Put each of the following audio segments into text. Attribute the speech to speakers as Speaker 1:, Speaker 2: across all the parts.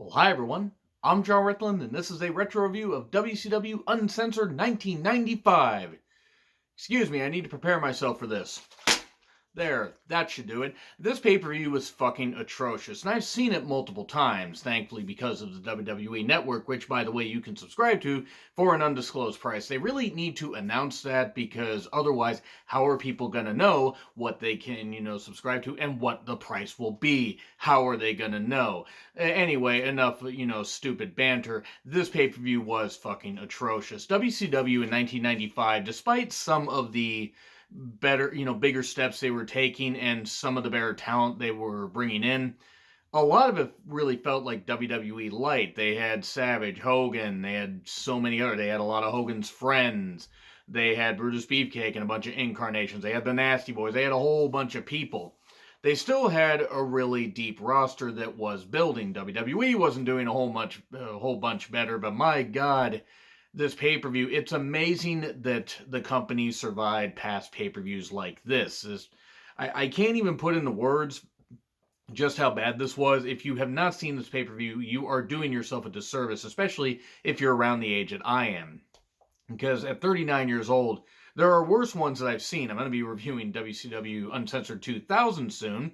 Speaker 1: Well, hi everyone. I'm John Ritland, and this is a retro review of WCW Uncensored 1995. Excuse me, I need to prepare myself for this. There, that should do it. This pay-per-view was fucking atrocious, and I've seen it multiple times, thankfully because of the WWE Network, which, by the way, you can subscribe to for an undisclosed price. They really need to announce that, because otherwise, how are people gonna know what they can, subscribe to and what the price will be? How are they gonna know? Anyway, enough, stupid banter. This pay-per-view was fucking atrocious. WCW in 1995, despite some of the better, bigger steps they were taking and some of the better talent they were bringing in, a lot of it really felt like WWE light. They had Savage, Hogan, they had so many other, they had a lot of Hogan's friends, they had Brutus Beefcake and a bunch of incarnations, they had the Nasty Boys, they had a whole bunch of people. They still had a really deep roster that was building. WWE wasn't doing a whole bunch better, but my God, this pay-per-view, it's amazing that the company survived past pay-per-views like this. I can't even put into words just how bad this was. If you have not seen this pay-per-view, you are doing yourself a disservice, especially if you're around the age that I am. Because at 39 years old, there are worse ones that I've seen. I'm going to be reviewing WCW Uncensored 2000 soon.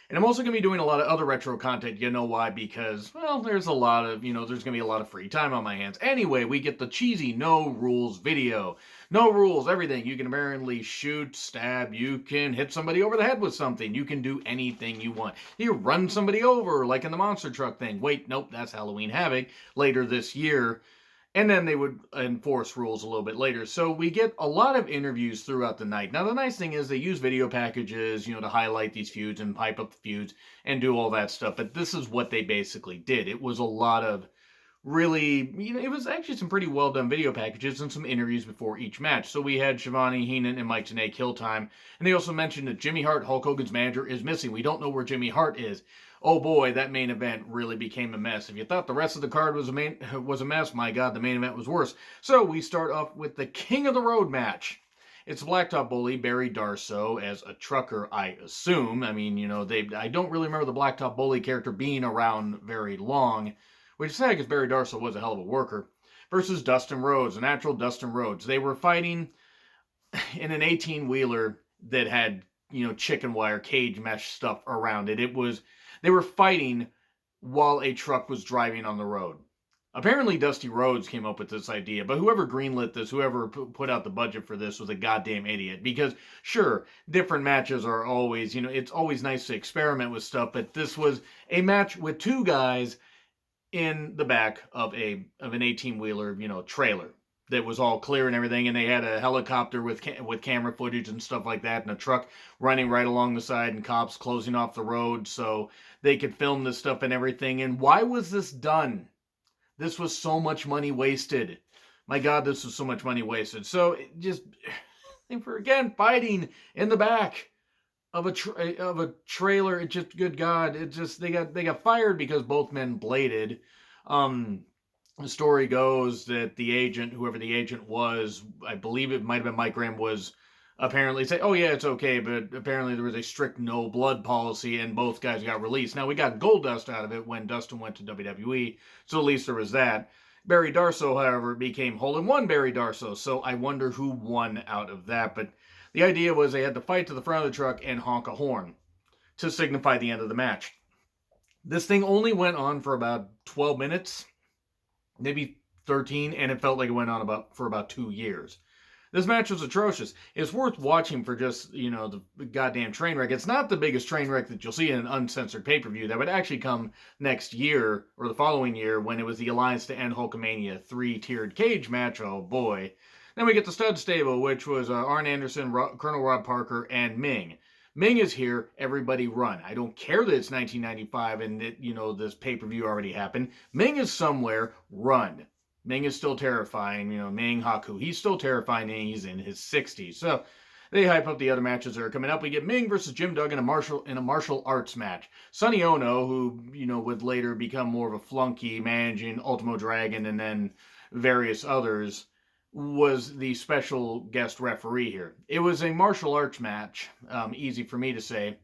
Speaker 1: And I'm also going to be doing a lot of other retro content. You know why? Because, well, there's there's going to be a lot of free time on my hands. Anyway, we get the cheesy no rules video. No rules, everything. You can apparently shoot, stab, you can hit somebody over the head with something. You can do anything you want. You run somebody over, like in the monster truck thing. Wait, nope, that's Halloween Havoc later this year. And then they would enforce rules a little bit later. So we get a lot of interviews throughout the night. Now, the nice thing is they use video packages, to highlight these feuds and hype up the feuds and do all that stuff. But this is what they basically did. It was a lot of really, it was actually some pretty well done video packages and some interviews before each match. So we had Shivani, Heenan, and Mike Tenay kill time. And they also mentioned that Jimmy Hart, Hulk Hogan's manager, is missing. We don't know where Jimmy Hart is. Oh boy, that main event really became a mess. If you thought the rest of the card was a mess, my God, the main event was worse. So we start off with the King of the Road match. It's Blacktop Bully, Barry Darsow, as a trucker, I assume. I mean, I don't really remember the Blacktop Bully character being around very long, which is sad because Barry Darsow was a hell of a worker, versus Dustin Rhodes, a natural Dustin Rhodes. They were fighting in an 18-wheeler that had, chicken wire cage mesh stuff around it. They were fighting while a truck was driving on the road. Apparently Dusty Rhodes came up with this idea, but whoever greenlit this, whoever put out the budget for this was a goddamn idiot. Because, sure, different matches are always, it's always nice to experiment with stuff, but this was a match with two guys in the back of an 18-wheeler, trailer that was all clear and everything, and they had a helicopter with camera footage and stuff like that, and a truck running right along the side, and cops closing off the road so they could film this stuff and everything. And why was this done? This was so much money wasted. My God, this was so much money wasted. So they were again fighting in the back of a trailer. It just, good God, they got fired because both men bladed. The story goes that the agent, whoever the agent was, I believe it might have been Mike Graham, was apparently say, oh yeah, it's okay, but apparently there was a strict no blood policy and both guys got released. Now we got Goldust out of it when Dustin went to WWE, so at least there was that. Barry Darsow, however, became Hole-in-One Barry Darsow, so I wonder who won out of that. But the idea was they had to fight to the front of the truck and honk a horn to signify the end of the match. This thing only went on for about 12 minutes, maybe 13, and it felt like it went on for about 2 years. This match was atrocious. It's worth watching for just, the goddamn train wreck. It's not the biggest train wreck that you'll see in an uncensored pay-per-view. That would actually come next year, or the following year, when it was the Alliance to End Hulkamania 3-tiered cage match. Oh boy. Then we get the Stud Stable, which was Arn Anderson, Colonel Rob Parker, and Ming. Ming is here. Everybody run. I don't care that it's 1995 and that, this pay-per-view already happened. Ming is somewhere. Run. Ming is still terrifying. Ming Haku. He's still terrifying and he's in his 60s. So they hype up the other matches that are coming up. We get Ming versus Jim Duggan in a martial arts match. Sonny Ono, who, would later become more of a flunky managing Ultimo Dragon and then various others, was the special guest referee here. It was a martial arts match, easy for me to say,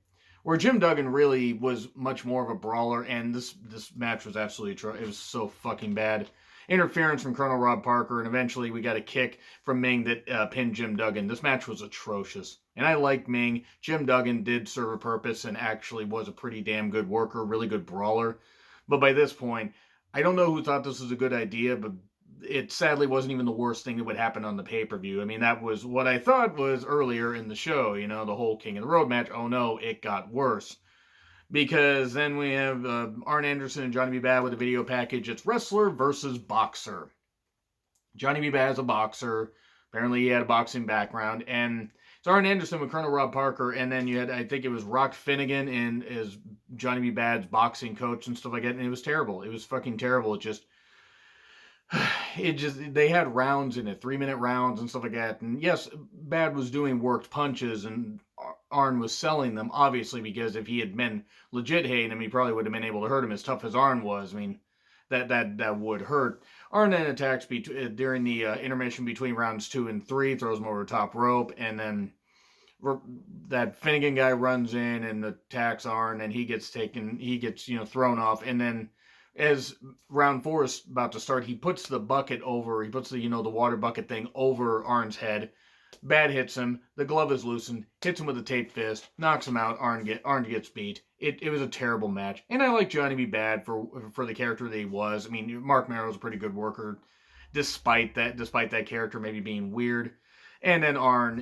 Speaker 1: Where Jim Duggan really was much more of a brawler, and this match was absolutely it was so fucking bad. Interference from Colonel Rob Parker, and eventually we got a kick from Ming that pinned Jim Duggan. This match was atrocious. And I like Ming. Jim Duggan did serve a purpose and actually was a pretty damn good worker, really good brawler. But by this point, I don't know who thought this was a good idea, but it sadly wasn't even the worst thing that would happen on the pay-per-view. I mean, that was what I thought was earlier in the show, the whole King of the Road match. Oh no, it got worse. Because then we have Arn Anderson and Johnny B. Bad with a video package. It's wrestler versus boxer. Johnny B. Bad is a boxer. Apparently he had a boxing background. And it's Arn Anderson with Colonel Rob Parker. And then you had, I think it was Rock Finnegan and as Johnny B. Bad's boxing coach and stuff like that. And it was terrible. It was fucking terrible. They had rounds in it, 3-minute rounds and stuff like that. And yes, Bad was doing worked punches and Arn was selling them, obviously, because if he had been legit hating him, he probably would have been able to hurt him as tough as Arn was. I mean, that would hurt. Arn then attacks during the intermission between rounds 2 and 3, throws him over the top rope, and then that Finnegan guy runs in and attacks Arn, and he gets thrown off, and then as round 4 is about to start, he puts the water bucket thing over Arn's head. Bad hits him. The glove is loosened. Hits him with a tape fist. Knocks him out. Arn gets beat. It was a terrible match. And I like Johnny B. Bad for the character that he was. I mean, Mark Merrill's a pretty good worker, despite that character maybe being weird. And then Arn,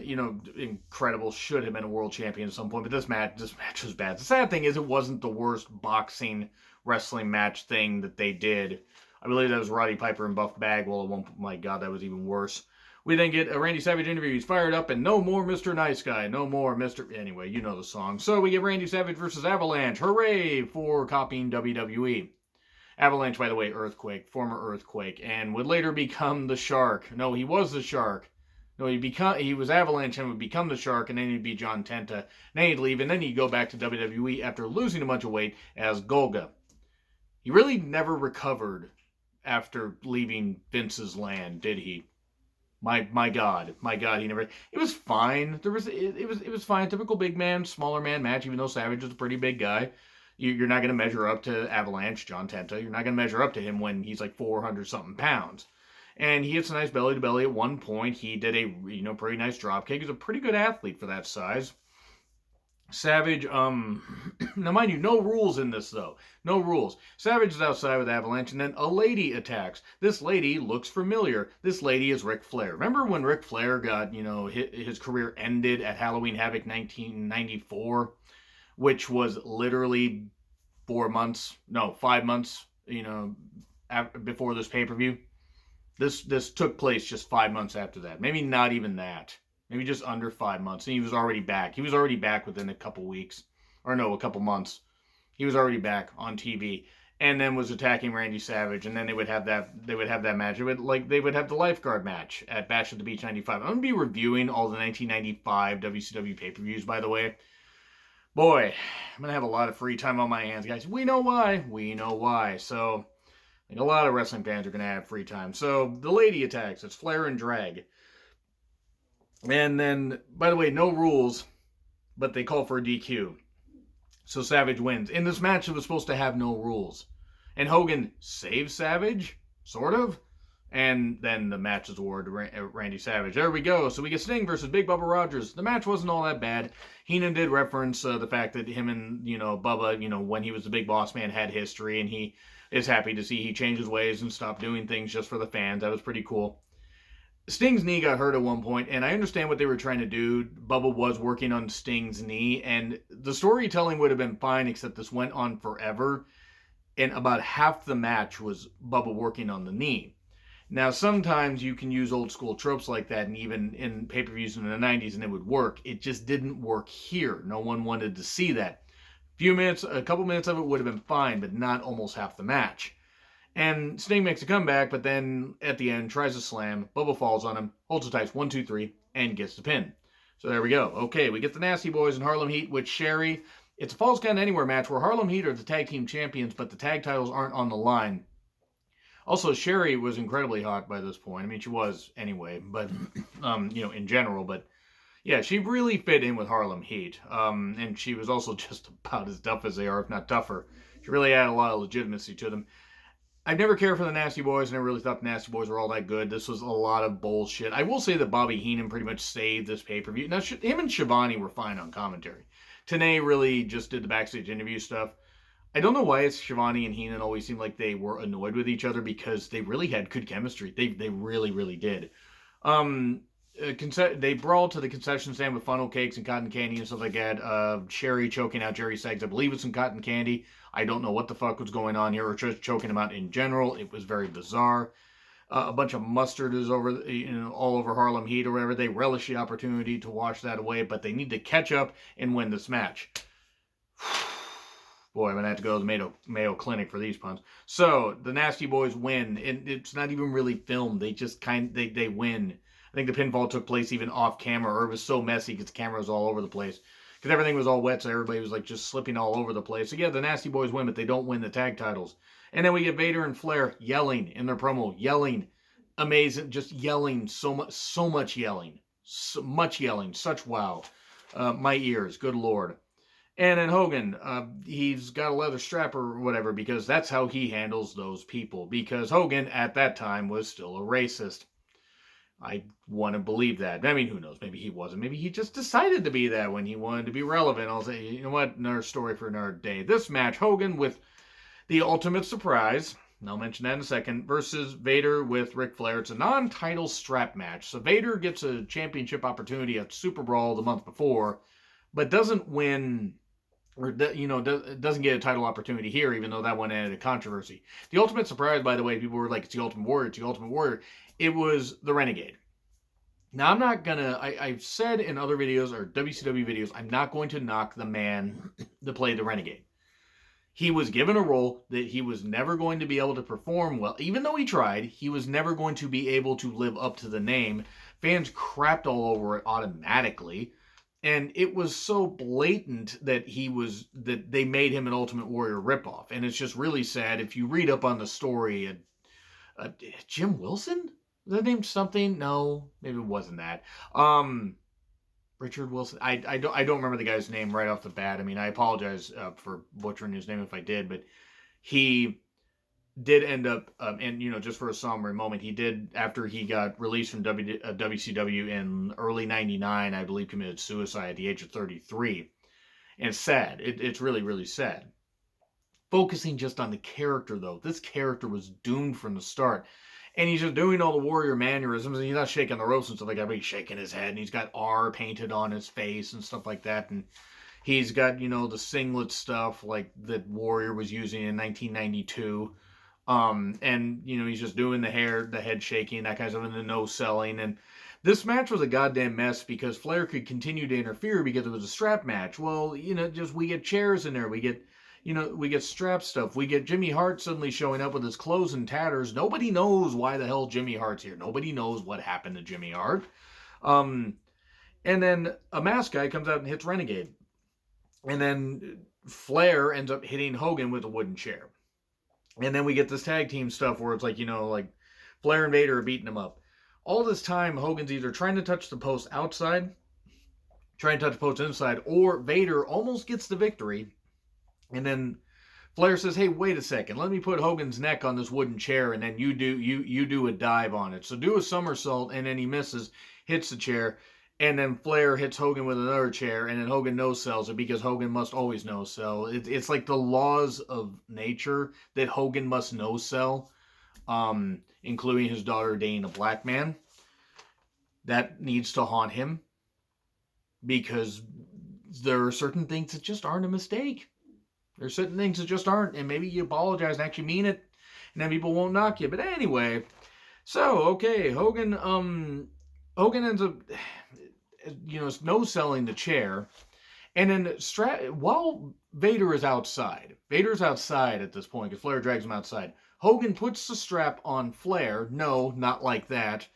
Speaker 1: incredible, should have been a world champion at some point. But this match was bad. The sad thing is it wasn't the worst boxing wrestling match thing that they did. I believe that was Roddy Piper and Buff Bagwell at one point. My God, that was even worse. We then get a Randy Savage interview. He's fired up and no more Mr. Nice Guy. No more Mr. Anyway, you know the song. So we get Randy Savage versus Avalanche. Hooray for copying WWE. Avalanche, by the way, former Earthquake, and would later become the Shark. No, he was the Shark. No, he was Avalanche and would become the Shark, and then he'd be John Tenta. And then he'd leave, and then he'd go back to WWE after losing a bunch of weight as Golga. He really never recovered after leaving Vince's land, did he? My God, he never. It was fine. It was fine. Typical big man, smaller man match. Even though Savage was a pretty big guy, you're not going to measure up to Avalanche, John Tenta. You're not going to measure up to him when he's like 400 something pounds. And he hits a nice belly to belly at one point. He did a pretty nice drop kick. He's a pretty good athlete for that size. Savage, now mind you, no rules in this though. No rules. Savage is outside with Avalanche, and then a lady attacks. This lady looks familiar. This lady is Ric Flair. Remember when Ric Flair got, his career ended at Halloween Havoc 1994, which was literally 5 months, before this pay-per-view? This took place just 5 months after that. Maybe not even that. Maybe just under 5 months. And he was already back. He was already back within a couple weeks. Or no, a couple months. He was already back on TV. And then was attacking Randy Savage. And then they would have that match. They would have the lifeguard match at Bash at the Beach 95. I'm going to be reviewing all the 1995 WCW pay-per-views, by the way. Boy, I'm going to have a lot of free time on my hands, guys. We know why. So, I think a lot of wrestling fans are going to have free time. So, the lady attacks. It's Flair and Drag. And then, by the way, no rules, but they call for a DQ. So Savage wins. In this match, it was supposed to have no rules. And Hogan saves Savage, sort of. And then the match is awarded to Randy Savage. There we go. So we get Sting versus Big Bubba Rogers. The match wasn't all that bad. Heenan did reference the fact that him and, Bubba, when he was the big boss man, had history. And he is happy to see he changed his ways and stopped doing things just for the fans. That was pretty cool. Sting's knee got hurt at one point, and I understand what they were trying to do. Bubba was working on Sting's knee, and the storytelling would have been fine, except this went on forever, and about half the match was Bubba working on the knee. Now, sometimes you can use old school tropes like that, and even in pay-per-views in the 90s, and it would work. It just didn't work here. No one wanted to see that. A couple minutes of it would have been fine, but not almost half the match. And Sting makes a comeback, but then at the end tries to slam. Bubba falls on him, holds the tights 1, 2, 3, and gets the pin. So there we go. Okay, we get the Nasty Boys and Harlem Heat with Sherry. It's a Falls Count Anywhere match where Harlem Heat are the tag team champions, but the tag titles aren't on the line. Also, Sherry was incredibly hot by this point. I mean, she was anyway, but, in general. But Yeah, she really fit in with Harlem Heat. And she was also just about as tough as they are, if not tougher. She really had a lot of legitimacy to them. I've never cared for the Nasty Boys. I never really thought the Nasty Boys were all that good. This was a lot of bullshit. I will say that Bobby Heenan pretty much saved this pay-per-view. Now, him and Shivani were fine on commentary. Tenay really just did the backstage interview stuff. I don't know why it's Shivani and Heenan always seemed like they were annoyed with each other because they really had good chemistry. They really, really did. Um, they brawled to the concession stand with funnel cakes and cotton candy and stuff like that. Sherry choking out Jerry Suggs, I believe, with some cotton candy. I don't know what the fuck was going on here, or just choking him out in general. It was very bizarre. A bunch of mustard is over, all over Harlem Heat or whatever. They relish the opportunity to wash that away, but they need to catch up and win this match. Boy, I'm gonna have to go to the Mayo Clinic for these puns. So the Nasty Boys win, and it's not even really filmed. They just they win. I think the pinfall took place even off camera, or it was so messy because the camera was all over the place. Because everything was all wet, so everybody was like just slipping all over the place. So yeah, the Nasty Boys win, but they don't win the tag titles. And then we get Vader and Flair yelling in their promo, yelling, amazing, just yelling, so much yelling, so much yelling, such wow. My ears, good lord. And then Hogan, he's got a leather strap or whatever because that's how he handles those people. Because Hogan, at that time, was still a racist. I want to believe that. I mean, who knows? Maybe he wasn't. Maybe he just decided to be that when he wanted to be relevant. I'll say, you know what? Another story for another day. This match, Hogan with the ultimate surprise, and I'll mention that in a second, versus Vader with Ric Flair. It's a non-title strap match. So Vader gets a championship opportunity at Super Brawl the month before, but doesn't win, or doesn't get a title opportunity here, even though that one added a controversy. The ultimate surprise, by the way, people were like, it's the Ultimate Warrior, it's the Ultimate Warrior. It was the Renegade. Now, I'm not gonna, I've said in other videos, or WCW videos, I'm not going to knock the man that played the Renegade. He was given a role that he was never going to be able to perform well. Even though he tried, he was never going to be able to live up to the name. Fans crapped all over it automatically. And it was so blatant that they made him an Ultimate Warrior ripoff. And it's just really sad. If you read up on the story, Jim Wilson? Was that named something? No, maybe it wasn't that. Richard Wilson. I don't remember the guy's name right off the bat. I mean, I apologize for butchering his name if I did, but he did end up, and just for a summary moment, he did, after he got released from WCW in early '99, I believe, committed suicide at the age of 33. And it's sad. It's really, really sad. Focusing just on the character, though, this character was doomed from the start. And he's just doing all the warrior mannerisms, and he's not shaking the ropes and stuff like that, but he's shaking his head, and he's got R painted on his face and stuff like that, and he's got, the singlet stuff like that Warrior was using in 1992, and, he's just doing the head shaking, that kind of stuff, and the no-selling, and this match was a goddamn mess because Flair could continue to interfere because it was a strap match. Well, we get chairs in there, we get strap stuff. We get Jimmy Hart suddenly showing up with his clothes in tatters. Nobody knows why the hell Jimmy Hart's here. Nobody knows what happened to Jimmy Hart. And then a masked guy comes out and hits Renegade. And then Flair ends up hitting Hogan with a wooden chair. And then we get this tag team stuff where it's like, Flair and Vader are beating him up. All this time, Hogan's either trying to touch the post outside, trying to touch the post inside, or Vader almost gets the victory. And then Flair says, hey, wait a second. Let me put Hogan's neck on this wooden chair, and then you do a dive on it. So do a somersault, and then he misses, hits the chair, and then Flair hits Hogan with another chair, and then Hogan no-sells it because Hogan must always no-sell. It's like the laws of nature that Hogan must no-sell, including his daughter dating a black man. That needs to haunt him because there are certain things that just aren't a mistake. There's certain things that just aren't, and maybe you apologize and actually mean it, and then people won't knock you. But anyway, so okay, Hogan ends up, no-selling the chair, and then while Vader's outside at this point because Flair drags him outside. Hogan puts the strap on Flair. No, not like that.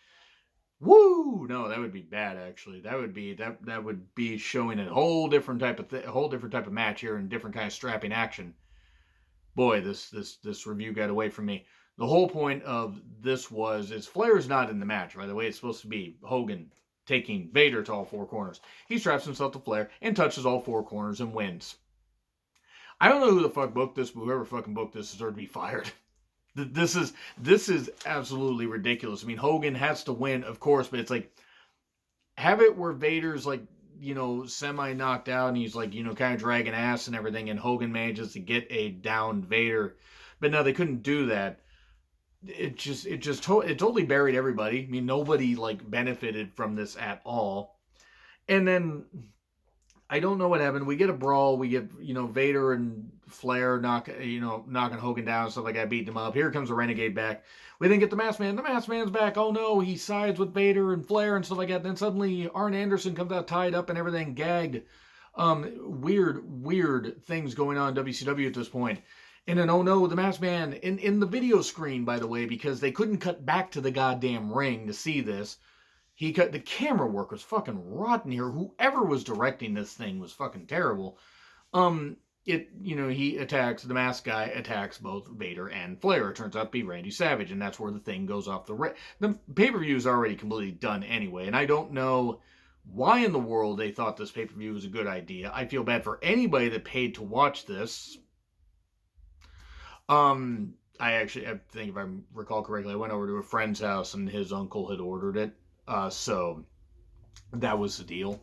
Speaker 1: Woo! No, that would be bad. Actually, that would be showing a whole different type of match here and different kind of strapping action. Boy, this review got away from me. The whole point of this is Flair's not in the match, by the way. It's supposed to be Hogan taking Vader to all four corners. He straps himself to Flair and touches all four corners and wins. I don't know who the fuck booked this, but whoever fucking booked this deserves to be fired. This is absolutely ridiculous. I mean, Hogan has to win, of course, but it's like, have it where Vader's like, you know, semi knocked out and he's like, you know, kind of dragging ass and everything, and Hogan manages to get a downed Vader. But no, they couldn't do that. It totally buried everybody. I mean, nobody like benefited from this at all. And then I don't know what happened. We get a brawl. We get, you know, Vader and Flair knocking Hogan down and stuff like that, beating him up. Here comes the Renegade back. We then get the Masked Man. The Masked Man's back. Oh no, he sides with Vader and Flair and stuff like that. Then suddenly Arn Anderson comes out tied up and everything, gagged. Weird things going on in WCW at this point. And then, oh no, the Masked Man, in the video screen, by the way, because they couldn't cut back to the goddamn ring to see this, the camera work was fucking rotten here. Whoever was directing this thing was fucking terrible. The masked guy attacks both Vader and Flair. It turns out to be Randy Savage, and that's where the thing goes off the pay-per-view is already completely done anyway, and I don't know why in the world they thought this pay-per-view was a good idea. I feel bad for anybody that paid to watch this. I think if I recall correctly, I went over to a friend's house and his uncle had ordered it. So that was the deal.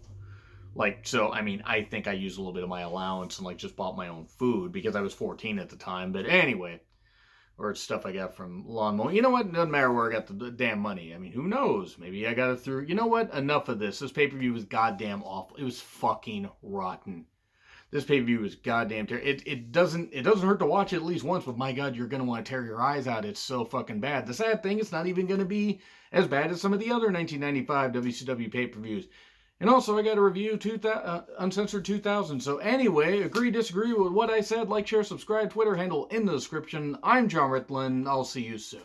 Speaker 1: I think I used a little bit of my allowance and just bought my own food because I was 14 at the time. But anyway, or it's stuff I got from lawn mowing. You know what? It doesn't matter where I got the damn money. I mean, who knows? Maybe I got it through. You know what? Enough of this. This pay-per-view was goddamn awful. It was fucking rotten. This pay-per-view is goddamn terrible. It doesn't hurt to watch it at least once, but my God, you're going to want to tear your eyes out. It's so fucking bad. The sad thing, it's not even going to be as bad as some of the other 1995 WCW pay-per-views. And also, I got a review, Uncensored 2000. So anyway, agree, disagree with what I said, like, share, subscribe, Twitter handle in the description. I'm John Ritlin. I'll see you soon.